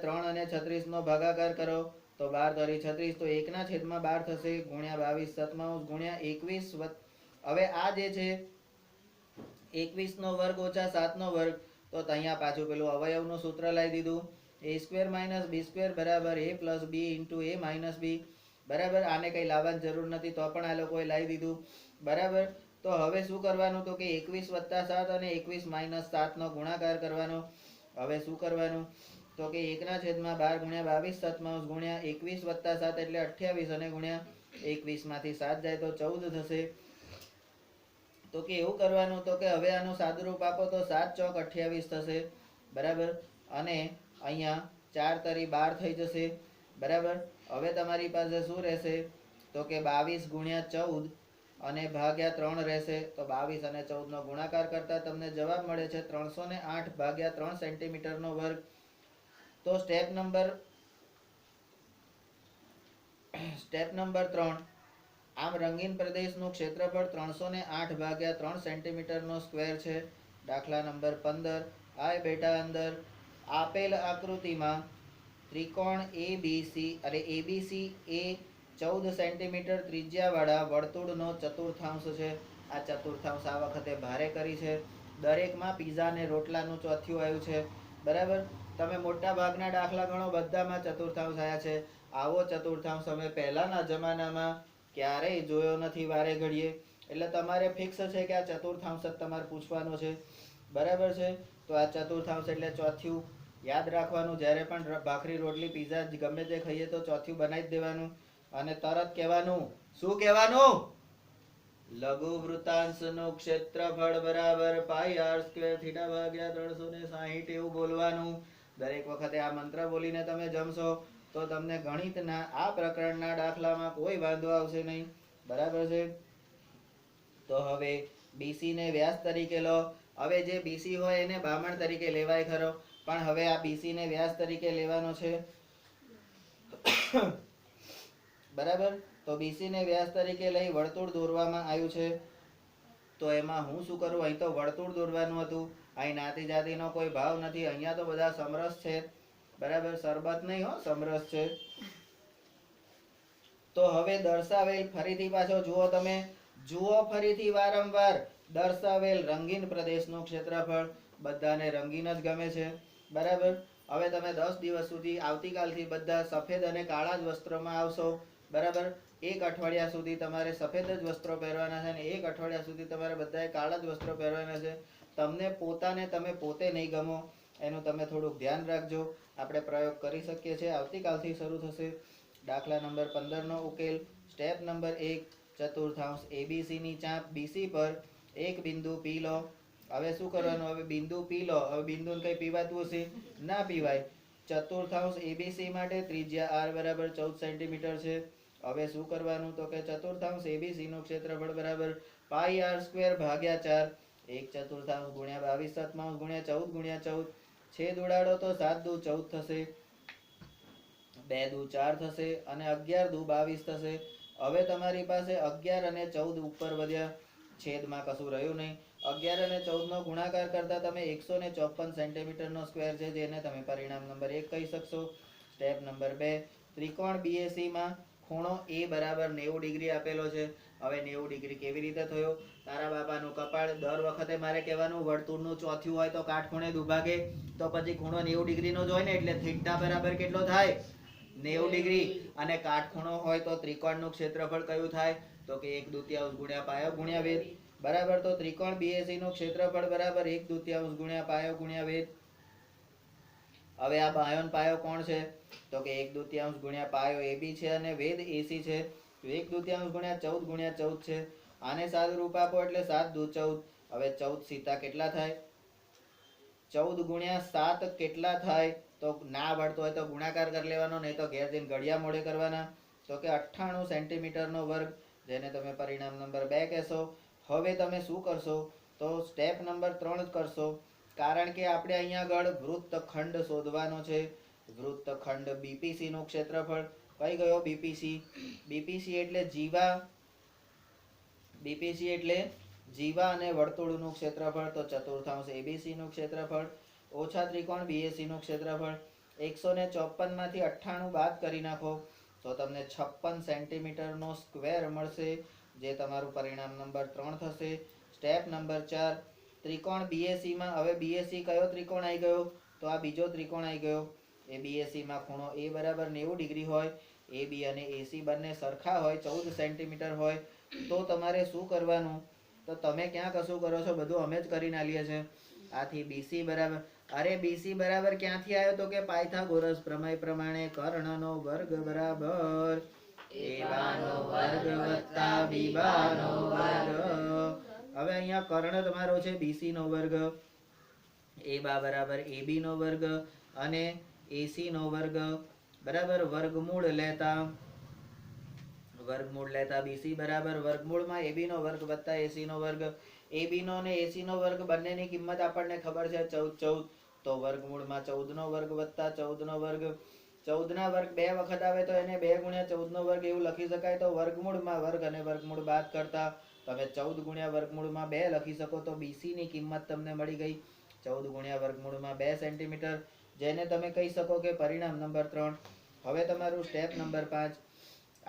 3 અને 36 નો ભાગાકાર કરો તો 12 તરી 36, તો 1/12 થશે ગુણ્યા 22/7 ગુણ્યા 21. હવે આ જે છે 21 નો વર્ગ ઓછા 7 નો વર્ગ, તો અહીંયા પાછું પેલું અવયવનું સૂત્ર લાવી દીધું. a² - b² બરાબર a + b * a - b બરાબર. આને કઈ લાવવાની જરૂર નથી, તો પણ આ લોકોએ લાવી દીધું બરાબર. તો હવે શું કરવાનું? તો કે 21 + 7 અને 21 - 7 નો ગુણાકાર કરવાનો. હવે શું કરવાનું? તો કે 1/12 ગુણ્યા 22/7 ગુણ્યા 21 + 7 એટલે 28 અને ગુણ્યા 21 માંથી 7 જાય તો 14 થશે. તો કે એવું કરવાનું તો કે હવે આનું સાદુરૂપ આપો તો 7 ચોક 28 થશે બરાબર અને અહીંયા 4 તરી 12 થઈ જશે બરાબર હવે તમારી પાસે શું રહેશે તો કે 22 ગુણ્યા 14 અને ભાગ્યા 3 રહેશે તો 22 અને 14 નો ગુણાકાર કરતા તમને જવાબ મળે છે 308 ભાગ્યા 3 સેન્ટીમીટર નો વર્ગ તો સ્ટેપ નંબર 3 આમ રંગીન પ્રદેશનું ક્ષેત્રફળ 308 ભાગ્યા 3 સેન્ટીમીટર નો સ્ક્વેર છે દાખલા નંબર 15 આ બેટા અંદર આપેલ આકૃતિમાં ત્રિકોણ એબીસી અને એબીસી એ 14 સેન્ટીમીટર ત્રિજ્યાવાળા વર્તુળનો ચતુર્થાંશ છે આ ચતુર્થાંશ આ વખતે ભારે કરી છે દરેકમાં પીઝા ને રોટલાનું ચોથિયું આવ્યું છે બરાબર તમે મોટા ભાગના દાખલા ગણો બધામાં ચતુર્થાંશ આવ્યા છે આવો ચતુર્થાંશ અમે પહેલાના જમાનામાં ક્યારેય જોયો નથી વારે ઘડીએ એટલે તમારે ફિક્સ છે કે આ ચતુર્થાંશ જ તમારે પૂછવાનો છે બરાબર છે તો આ ચતુર્થાંશ એટલે ચોથિયું યાદ રાખવાનું જ્યારે પણ ભાખરી રોટલી પીઝા ગમે તે ખાઈએ તો ચોથિયું બનાવી જ દેવાનું અને તરત કહેવાનું શું કહેવાનું લઘુ વૃત્તાંશનું ક્ષેત્રફળ બરાબર પાઈ આર સ્ક્વેર થીટા ભાગ્યા 360 એવું બોલવાનું દરેક વખતે આ મંત્ર બોલીને તમે જમશો તો તમને ગણિતના આ પ્રકરણના દાખલામાં કોઈ વાંધો આવશે નહીં બરાબર છે તો હવે બીસી ને વ્યાસ તરીકે લો હવે જે બીસી હોય એને બામણ તરીકે લેવાય ખરો પણ હવે આ બીસી ને વ્યાસ તરીકે લેવાનો છે બરાબર તો બીસી ને વ્યાસ તરીકે લઈ વર્તુળ દોરવામાં આવ્યું છે તો એમાં હું શું કરું અહીં તો વર્તુળ દોરવાનું હતું અહીં નાતી જાતિનો કોઈ ભાવ નથી અહીંયા તો બધા સમરસ છે બરાબર શરબત નહીં હો સમરસ છે તો હવે દર્શાવેલ ફરીથી પાછો જુઓ તમે જુઓ ફરીથી વારંવાર દર્શાવેલ રંગીન પ્રદેશનું ક્ષેત્રફળ બધાને રંગીન જ ગમે છે બરાબર હવે તમે 10 દિવસ સુધી આવતીકાલથી બધા સફેદ અને કાળા જ વસ્ત્રોમાં આવશો બરાબર એક અઠવાડિયા સુધી તમારે સફેદ જ વસ્ત્રો પહેરવાના છે અને એક અઠવાડિયા સુધી તમારે બધાએ કાળા જ વસ્ત્રો પહેરવાના છે તમને પોતાને તમે પોતે નહીં ગમો એનું તમે થોડુંક ધ્યાન રાખજો આપણે પ્રયોગ કરી શકીએ છીએ આવતીકાલથી શરૂ થશે દાખલા નંબર 15 નો ઉકેલ સ્ટેપ નંબર 1 ચતુર્થાંશ એબીસી ની ચાપ બીસી પર એક બિંદુ પી લો હવે શું કરવાનું હવે બિંદુ પી લો હવે બિંદુને કઈ પીવાતું હશે ના પીવાય ચતુર્થાંશ એબીસી માટે ત્રિજ્યા આર બરાબર 14 સેન્ટીમીટર છે હવે શું કરવાનું તો કે ચતુર્થાંશ એબીસી નું ક્ષેત્રફળ બરાબર પાઈ આર સ્ક્વેર ભાગ્યા 4 એક ચતુર્થાંશ ગુણ્યા 22 સતમાંશ ગુણ્યા 14 ગુણ્યા 14 છેદ ઉડાડો તો 7 દુ 14 થશે 2 દુ 4 થશે અને 11 દુ 22 થશે હવે તમારી પાસે 11 અને 14 ઉપર વધ્યા છેદમાં કશું રહ્યું નહીં 11 અને 14 નો ગુણાકાર કરતા તમે 154 સેન્ટીમીટર નો સ્ક્વેર છે જેને તમે પરિણામ નંબર 1 કહી શકશો સ્ટેપ નંબર 2 ત્રિકોણ બીએસી માં ખૂણો એ બરાબર 90 ડિગ્રી આપેલો છે હવે 90 ડિગ્રી કેવી રીતે થયો તારા બાપાનું કપાળ દર વખતે મારે કહેવાનું વર્તુળનું ચોથિયું હોય તો કાટખૂણે દુભાગે તો પછી ખૂણો 90 ડિગ્રીનો જ હોય ને એટલે થીટા બરાબર કેટલો થાય 90 ડિગ્રી અને કાટખૂણો હોય તો ત્રિકોણનું ક્ષેત્રફળ કયું થાય તો કે 1/2 ગુણ્યા પાયો ગુણ્યા વેધ બરાબર તો ત્રિકોણ બીએસી નું ક્ષેત્રફળ બરાબર 1/2 ગુણ્યા પાયો ગુણ્યા વેધ હવે આ બાયો પાયો કોણ છે તો કે 1/2 ગુણ્યા પાયો એબી છે અને વેધ એસી છે તો 1/2 ગુણ્યા 14 ગુણ્યા 14 છે આને સાદું રૂપ આપો એટલે 7 દુ 14 હવે 14 સીતા કેટલા થાય 14 ગુણ્યા 7 કેટલા થાય તો ના આવડતો હોય તો ગુણાકાર કરી લેવાનો નહીં તો ઘેર જઈને ઘડિયા મોડે કરવાના તો કે 98 સેન્ટીમીટર નો વર્ગ જેને તમે પરિણામ નંબર 2 કહેશો હવે તમે શું કરશો તો સ્ટેપ નંબર 3 કરશો કારણ કે આપણે અહીંયા આગળ વૃત્તખંડ શોધવાનો છે વૃત્તખંડ બીપીસી નું ક્ષેત્રફળ કઈ ગયો બીપીસી બીપીસી એટલે જીવા અને વર્તુળનું ક્ષેત્રફળ તો ચતુર્થાંશ એબીસી નું ક્ષેત્રફળ ઓછા ત્રિકોણ બીએસી નું ક્ષેત્રફળ 154 માંથી 98 બાદ કરી નાખો તો તમને 56 સેન્ટીમીટર નો સ્ક્વેર મળશે જે તમારું પરિણામ નંબર 3 થશે સ્ટેપ નંબર 4 ત્રિકોણ બીએસી માં હવે બીએસી કયો ત્રિકોણ આવી ગયો તો આ બીજો ત્રિકોણ આવી ગયો એ બીએસી માં ખૂણો એ બરાબર 90 ડિગ્રી હોય એબી અને એસી બંને સરખા હોય 14 સેન્ટીમીટર હોય તો તમારે શું કરવાનું તો તમે ક્યાં કશું કરો છો બધું અમે જ કરીને આલીએ છે આથી બીસી બરાબર અરે બીસી બરાબર ક્યાંથી આવ્યો તો કે પાયથાગોરસ પ્રમેય પ્રમાણે કર્ણનો વર્ગ બરાબર એવાનો વર્ગ વત્તા બીબાનો વર્ગ હવે અહીંયા કર્ણ તમારો છે BC નો વર્ગ, એ બરાબર AB નો વર્ગ અને AC નો વર્ગ, બરાબર. વર્ગમૂળ લેતા BC બરાબર વર્ગમૂળમાં AB નો વર્ગ વત્તા AC નો વર્ગ. AB નો અને AC નો વર્ગ બંનેની કિંમત આપણને ખબર છે 14, તો વર્ગમૂળમાં 14 નો વર્ગ વત્તા 14 નો વર્ગ. 14 ના વર્ગ બે વખત આવે તો એને 2 ગુણ્યા 14 નો વર્ગ એવું લખી શકાય. તો વર્ગમૂળમાં વર્ગ અને વર્ગમૂળ બાદ કરતા તમે 14 ગુણ્યા વર્ગમૂળમાં 2 લખી શકો. તો BC ની કિંમત તમને મળી ગઈ 14 ગુણ્યા વર્ગમૂળમાં 2 સેન્ટીમીટર, જેને તમે કહી શકો કે પરિણામ નંબર 3. હવે તમારું સ્ટેપ નંબર 5.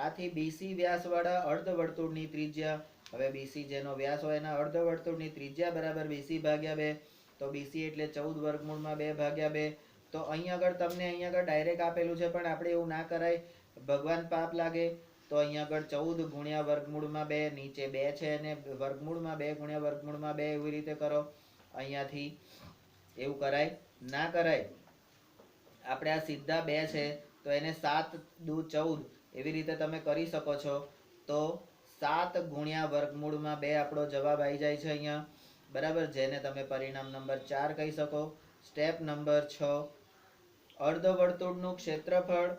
આથી BC વ્યાસવાળા અર્ધવર્તુળની ત્રિજ્યા, હવે BC જેનો વ્યાસ હોય એના અર્ધવર્તુળની ત્રિજ્યા બરાબર BC ભાગ્યા 2. તો BC એટલે 14 વર્ગમૂળમાં 2 ભાગ્યા 2. તો અહીં આગળ તમને ડાયરેક્ટ આપેલું છે, પણ આપણે એવું ના કરાય, ભગવાન પાપ લાગે. તો અહીં આગળ 14 ગુણ્યા વર્ગમૂળમાં 2, નીચે 2 છે અને વર્ગમૂળમાં 2 ગુણ્યા વર્ગમૂળમાં 2 એવી રીતે કરો. અહીંયાથી એવું કરાય ના કરાય. આપણે આ સીધા 2 છે તો એને 7 દુ 14 એવી રીતે તમે કરી શકો છો. તો 7 ગુણ્યા વર્ગમૂળમાં 2 આપણો જવાબ આવી જાય છે અહીંયા, બરાબર, જેને તમે પરિણામ નંબર 4 કહી શકો. Step number 6. અર્ધવર્તુળનું ક્ષેત્રફળ.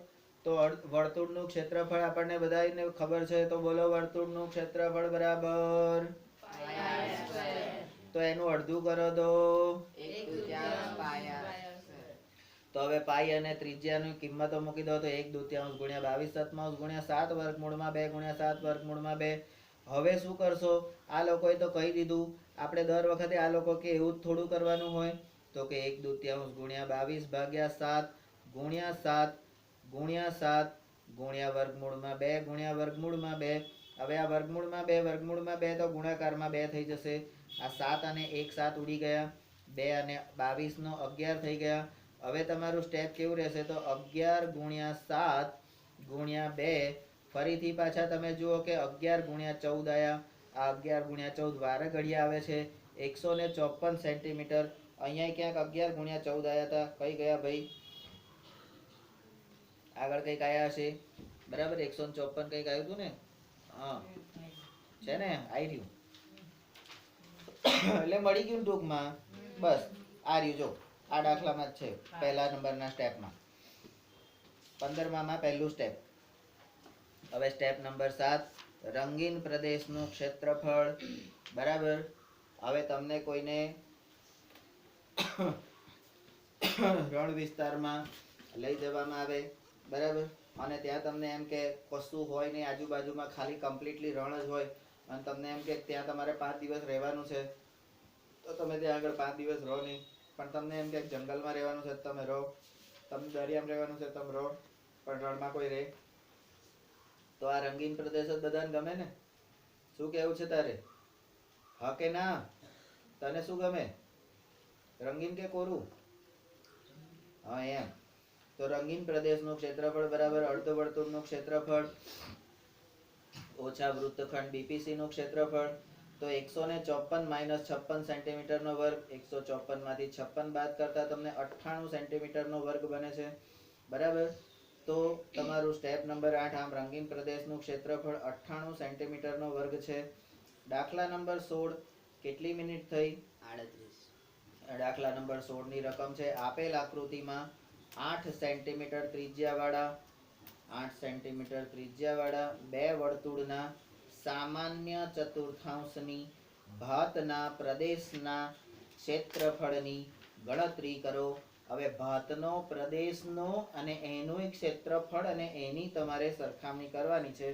તો વર્તુળનું ક્ષેત્રફળ આપણને બધાને ખબર છે, તો બોલો વર્તુળનું ક્ષેત્રફળ બરાબર તો એનું અડધું કરો તો 1/2. તો હવે પાઈ અને ત્રિજ્યાની કિંમતો મૂકી દો તો 1/2 ગુણ્યા 22/7 ગુણ્યા 7 વર્ગમૂળમાં 2 ગુણ્યા 7 વર્ગમૂળમાં 2. હવે શું કરશો? આ લોકોએ તો કહી દીધું, આપણે દર વખતે આ લોકો કે એવું જ થોડું કરવાનું હોય. તો કે 1/2 ગુણ્યા 22 ભાગ્યા 7 ગુણ્યા 7 ગુણ્યા 7 ગુણ્યા વર્ગમૂળમાં 2 ગુણ્યા વર્ગમૂળમાં 2. હવે આ વર્ગમૂળમાં 2 તો ગુણાકારમાં 2 થઈ જશે. આ 7 અને 1 7 ઉડી ગયા, 2 અને 22 નો 11 થઈ ગયા. હવે તમારું સ્ટેપ કેવું રહેશે? તો 11 ગુણ્યા 7 ગુણ્યા 2. ફરીથી પાછા તમે જુઓ કે 11 ગુણ્યા 14 આયા. આ 11 ગુણ્યા 14 વારે ઘડિયા આવે છે 154 સેન્ટીમીટર. અહીંયા ક્યાંક 11 ગુણ્યા 14 આયા હતા, કઈ ગયા ભાઈ? આગળ કઈક આયા હશે, બરાબર, 154 કઈક આવ્યું હતું ને? હા છે ને, આવી રહ્યું. એટલે મળી ગયું ટૂંકમાં. બસ આ રહ્યું, જો આ દાખલામાં જ છે, પહેલા નંબરના સ્ટેપમાં, 15માં પહેલું સ્ટેપ. હવે સ્ટેપ નંબર 7. રંગીન પ્રદેશનું ક્ષેત્રફળ, બરાબર. હવે તમને કોઈને રણ વિસ્તારમાં લઈ જવામાં આવે, બરાબર, અને ત્યાં તમને એમ કે કશું હોય નહીં, આજુબાજુમાં ખાલી કમ્પ્લીટલી રણ જ હોય, અને તમને એમ કે ત્યાં તમારે 5 દિવસ રહેવાનું છે. તો તમે ત્યાં આગળ 5 દિવસ રહો નહીં, પણ તમને એમ કે જંગલમાં રહેવાનું છે તમે રહો, તમને દરિયામાં રહેવાનું છે તમે રહો, પણ રણમાં કોઈ રહે. તો આ રંગીન પ્રદેશ જ બધાને ગમે ને? શું કેવું છે તારે? હા કે ના? તને શું ગમે, રંગીન કે કોરું? હા એમ. તો રંગીન પ્રદેશનું ક્ષેત્રફળ બરાબર અર્ધવર્તુળનું ક્ષેત્રફળ ઓછા વૃત્તખંડ BPC નું ક્ષેત્રફળ. તો 154 માઇનસ 56 સેન્ટીમીટર નો વર્ગ. 154 માંથી 56 બાદ કરતા તમને 98 સેન્ટીમીટર નો વર્ગ બને છે, બરાબર. તો તમારું સ્ટેપ નંબર 8. આમ રંગીન પ્રદેશનું ક્ષેત્રફળ 98 સેન્ટીમીટર નો વર્ગ છે. દાખલા નંબર 16. કેટલી મિનિટ થઈ? 38. દાખલા નંબર 16 ની રકમ છે, આપેલ આકૃતિમાં 8 સેન્ટીમીટર ત્રિજ્યાવાળા 8 સેન્ટીમીટર ત્રિજ્યાવાળા બે વર્તુળના સામાન્ય ચતુર્થાંશની ભાતના પ્રદેશના ક્ષેત્રફળની ગણતરી કરો. હવે ભાતનો, પ્રદેશનો અને એનું ક્ષેત્રફળ અને એની તમારે સરખામણી કરવાની છે.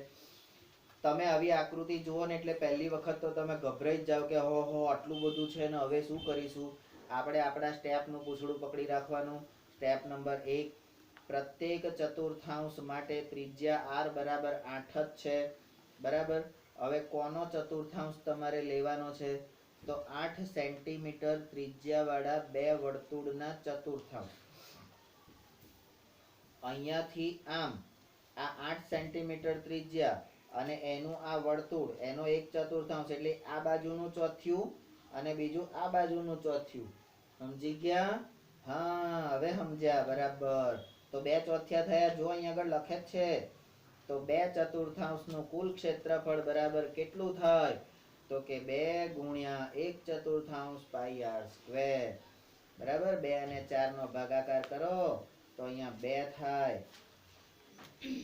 તમે આવી આકૃતિ જુઓ ને એટલે પહેલી વખત તો તમે ગભરાઈ જ જાઓ કે હો આટલું બધું છે ને હવે શું કરીશું. આપણે આપણા સ્ટેપનું પૂછડું પકડી રાખવાનું. Step number 1. પ્રત્યેક ચતુર્થાંશ માટે ત્રિજ્યા r બરાબર 8 જ છે, બરાબર. હવે કોનો ચતુર્થાંશ તમારે લેવાનો છે? તો 8 સેન્ટીમીટર ત્રિજ્યાવાળા બે વર્તુળના ચતુર્થાંશ. અહીંયાથી આમ આ 8 સેન્ટીમીટર ત્રિજ્યા અને એનું આ વર્તુળ, એનો એક ચતુર્થાંશ, એટલે આ બાજુનું ચોથ્યું અને બીજું આ બાજુનું ચોથ્યું. સમજી ગયા? હા, હવે સમજ્યા, બરાબર. તો 2 ચોથ્યા થયા, જો અહીં આગળ લખે છે. તો 2 ચતુર્થાંશનું કુલ ક્ષેત્રફળ બરાબર કેટલું થાય? તો કે 2 ગુણ્યા 1/4 પાઈ આર સ્ક્વેર બરાબર 2 અને 4 નો ભાગાકાર કરો તો અહીંયા 2 થાય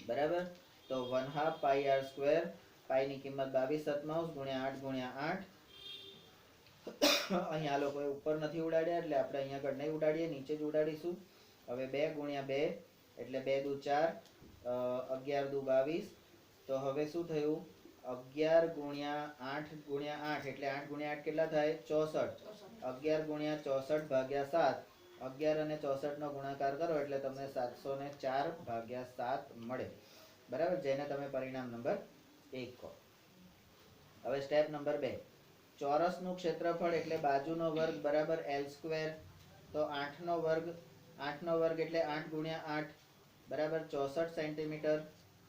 બરાબર તો 1/2 પાઈ આર સ્ક્વેર પાઈ ની કિંમત 22/7 ગુણ્યા 8 ગુણ્યા 8 અહીંયા લોકોએ ઉપર નથી ઉડાડ્યા એટલે આપણે અહીંયા આગળ નહીં ઉડાડીએ નીચે જ ઉડાડીશું હવે 2 ગુણ્યા 2 એટલે 2 દુ 4 11 દુ 22 તો હવે શું થયું 11 ગુણ્યા 8 ગુણ્યા 8 એટલે 8 ગુણ્યા 8 કેટલા થાય 64 11 ગુણ્યા 64 ભાગ્યા 7 11 અને 64 નો ગુણાકાર કરો એટલે તમને 704 ભાગ્યા 7 મળે બરાબર જેને તમે પરિણામ નંબર 1 કહો હવે સ્ટેપ નંબર 2 ચોરસ નું ક્ષેત્રફળ એટલે બાજુનો વર્ગ બરાબર l² તો 8 નો વર્ગ એટલે 8 ગુણ્યા 8 બરાબર 64 સેન્ટીમીટર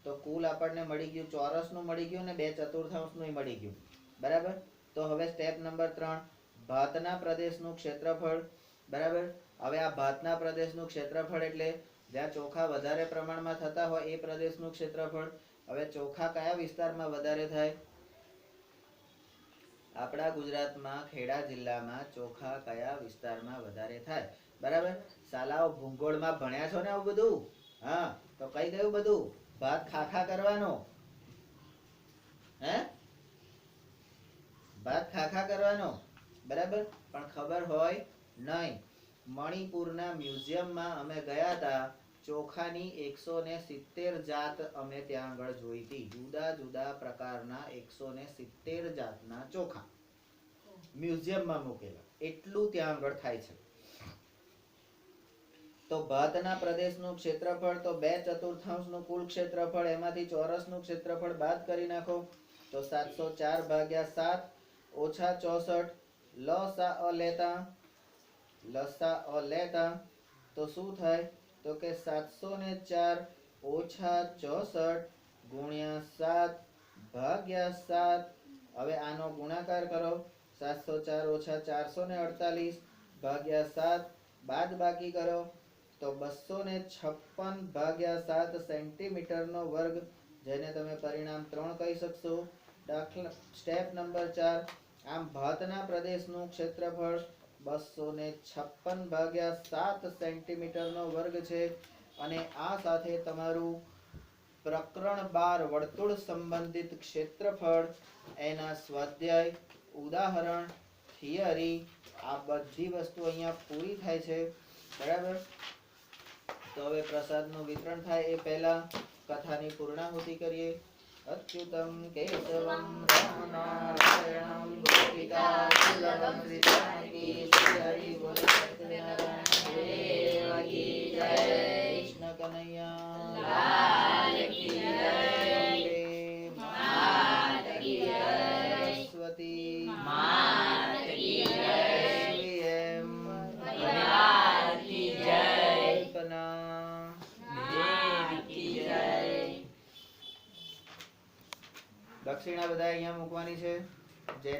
તો કુલ આપણને મળી ગયું ચોરસ નું મળી ગયું ને 2/4 નું મળી ગયું બરાબર તો હવે સ્ટેપ નંબર 3 ભાતના પ્રદેશનું ક્ષેત્રફળ બરાબર હવે આ ભાતના પ્રદેશનું ક્ષેત્રફળ એટલે જ્યાં ચોખા વધારે પ્રમાણમાં થતા હોય એ પ્રદેશનું ક્ષેત્રફળ હવે ચોખા કયા વિસ્તારમાં વધારે થાય આપણા ગુજરાતમાં ખેડા જિલ્લામાં ચોખા કયા વિસ્તારમાં વધારે થાય બરાબર સાલાઓ ભૂગોળમાં ભણ્યા છો ને આવું બધું હા તો કઈ ગયું બધું ભાત ખાખા કરવાનો હે ભાત ખાખા કરવાનો બરાબર પણ ખબર હોય નહીં મણિપુરના મ્યુઝિયમમાં અમે ગયા હતા ચોખાની 170 જાત અમે ત્યાં આગળ જોઈ હતી જુદા જુદા પ્રકારના 170 જાતના ચોખા મ્યુઝિયમમાં મૂકેલા એટલું ત્યાં આગળ થાય છે તો ભાતના પ્રદેશનું ક્ષેત્રફળ તો 2/4 નું કુલ ક્ષેત્રફળ એમાંથી ચોરસનું ક્ષેત્રફળ બાદ કરી નાખો તો 704 ભાગ્યા 7 ઓછા 64 લસા લેતા તો શું થાય તો કે 704 ઓછા 64 ગુણ્યા 7 ભાગ્યા 7 હવે આનો ગુણાકાર કરો 704 ઓછા 448 ભાગ્યા 7 બાદ બાકી કરો તો 256 ભાગ્યા 7 સેન્ટીમીટર નો વર્ગ જેને તમે પરિણામ 3 કહી શકશો દાખલા સ્ટેપ નંબર 4 આમ ભાતના પ્રદેશનું ક્ષેત્રફળ 256 ભાગ્યા 7 સેન્ટીમીટર નો વર્ગ છે અને આ સાથે તમારું પ્રકરણ 12 વર્તુળ સંબંધિત ક્ષેત્રફળ એના સ્વાધ્યાય ઉદાહરણ થિયરી આ બધી વસ્તુ અહીંયા પૂરી થાય છે બરાબર તો હવે પ્રસાદનું વિતરણ થાય એ પહેલા કથાની પૂર્ણાહુતિ કરીએ અચ્યુતમ કેશવમ રામનારાયણમ ગોપિકા વલ્લભમ શ્રી હરિ બોલ સત્યનારાયણ દેવ કી જય કૃષ્ણ કનૈયા લાલ કી જય માત કી જય સરસ્વતી માત કી જય એમ ભગવાન કી જય કલ્પના દેવ કી જય દક્ષિણા બધા અહીંયા મૂકવાની છે